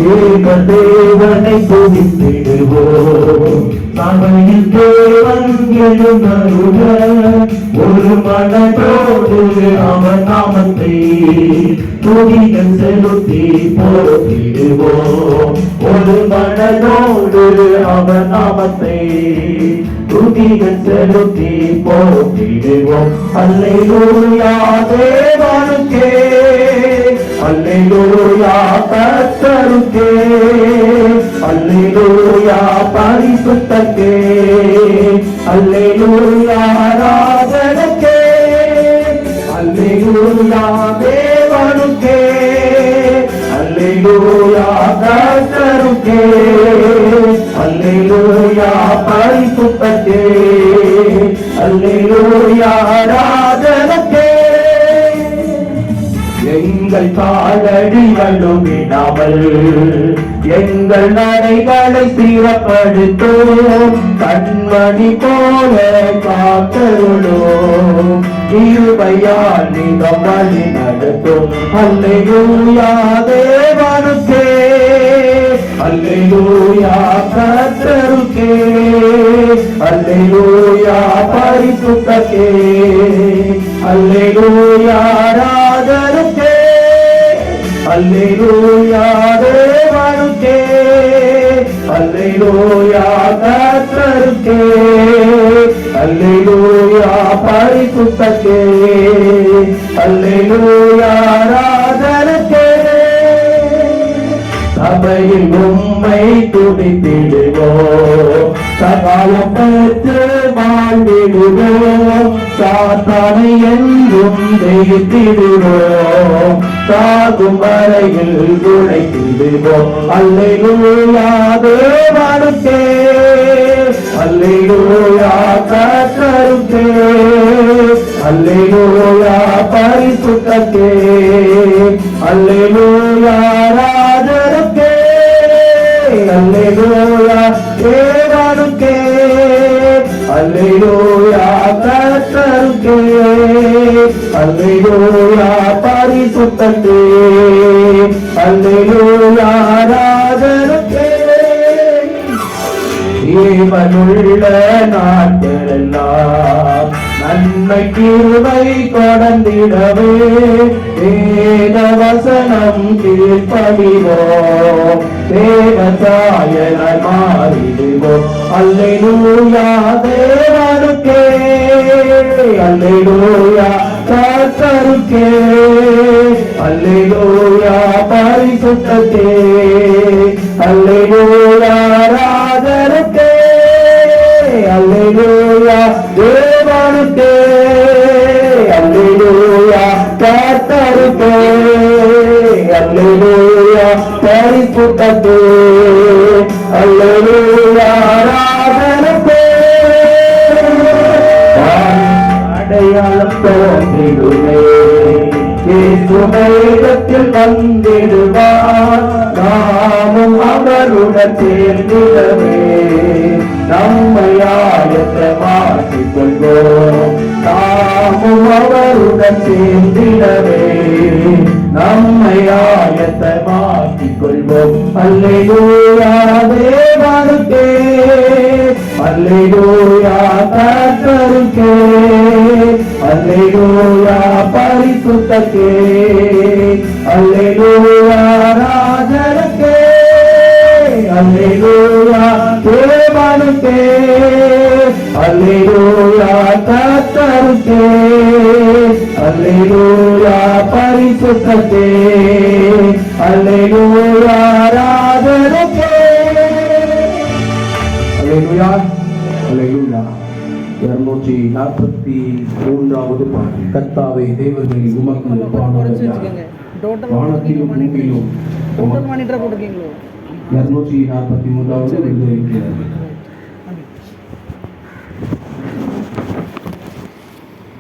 தேவனை துதித்திடுவோம். சபையில் தேவன் எழுந்தருள ஒரு மனதோடு அவர் நாமத்தை துதிகள் செலுத்தி போற்றிடுவோம். ஒரு மனதோடு அவர் நாமத்தை துதிகள் செலுத்தி போற்றிடுவோம். அல்லேலூயா தேவனுக்கே, அல்லேலூயா கர்த்தருக்கே, அல்லேலூயா பரிசுத்தருக்கே, அல்லேலூயா ராஜனுக்கே, அல்லேலூயா தேவனுக்கே, அல்லேலூயா கர்த்தருக்கே, அல்லேலூயா பரிசுத்தருக்கே, அல்லேலூயா ராஜனுக்கே. எங்கள் காலடிகளும் விடாமல் எங்கள் நடைகளை சீரப்படுத்தும். கண்மணி போல காத்தருளும். கிருபையால் நிதம் வழி நடத்தும். அல்லேலூயா தேவனுக்கே, அல்லேலூயா கர்த்தருக்கே, அல்லேலூயா பரிசுத்தருக்கே, அல்லேலூயா ராஜனுக்கே, அல்லேலூயா தேவனுக்கே, அல்லேலூயா கர்த்தருக்கே, அல்லேலூயா பரிசுத்தருக்கே, அல்லேலூயா ராஜனுக்கே. சபையில் உம்மை துதித்திடுவோம். சகாயம் பெற்று வாழ்ந்திடுவோம். சாத்தானை என்றும் ஜெயித்திடுவோம். சாகும் வரையில் உழைத்திடுவோம். அல்லேலூயா தேவனுக்கே, அல்லேலூயா கர்த்தருக்கே, அல்லேலூயா பரிசுத்தருக்கே, அல்லேலூயா ராஜனுக்கே, அல்லேலூயா தேவனுக்கே, அல்லேலூயா கர்த்தருக்கே, அல்லேலூயா பரிசுத்தருக்கே, அல்லேலூயா ராஜனுக்கே. ஜீவனுள்ள நாட்களெல்லாம் நன்மை கிருபை தொடர்ந்திடவே வேத வசனம் கீழ்ப்படிவோம். தேவசாயனாய் மாறிடுவோம். அல்லேலூயா தேவனுக்கே, அல்லேலூயா கர்த்தருக்கே, அல்லேலூயா பரிசுத்தருக்கே, அல்லேலூயா ராஜனுக்கே, அல்லேலூயா தேவனுக்கே, அல்லேலூயா கர்த்தருக்கே, அல்லேலூயா பரிசுத்தருக்கே, அல்லேலூயா ராஜனுக்கே. அடையாளம் தோன்றிடுமே இயேசுவேகத்தில் வந்திடுவார். நாமும் அவருடன் சேர்ந்திடவே நம்மை ஆயத்தமாக்கிக் கொள்வோம். நாமும் அவருடன் சேர்ந்திடவே நம்மை ஆயத்தமாக்கிக் கொள்வோம். அல்லேலூயா தேவனுக்கே, அல்லேலூயா கர்த்தருக்கே, அல்லேலூயா பரிசுத்தருக்கே, அல்லேலூயா ராஜனுக்கே, அல்லேலூயா தேவனுக்கே, அல்லேலூயா கர்த்தருக்கே, அல்லேலூயா பரிசுத்தருக்கே, அல்லேலூயா ராஜனுக்கே. அல்லேலூயா, அல்லேலூயா. 243வது பாடல். கர்த்தாவே தேவர்களே உமக்கு பாடுங்கள். வானத்திலும் பூமியிலும் 243வது இருக்கிறது.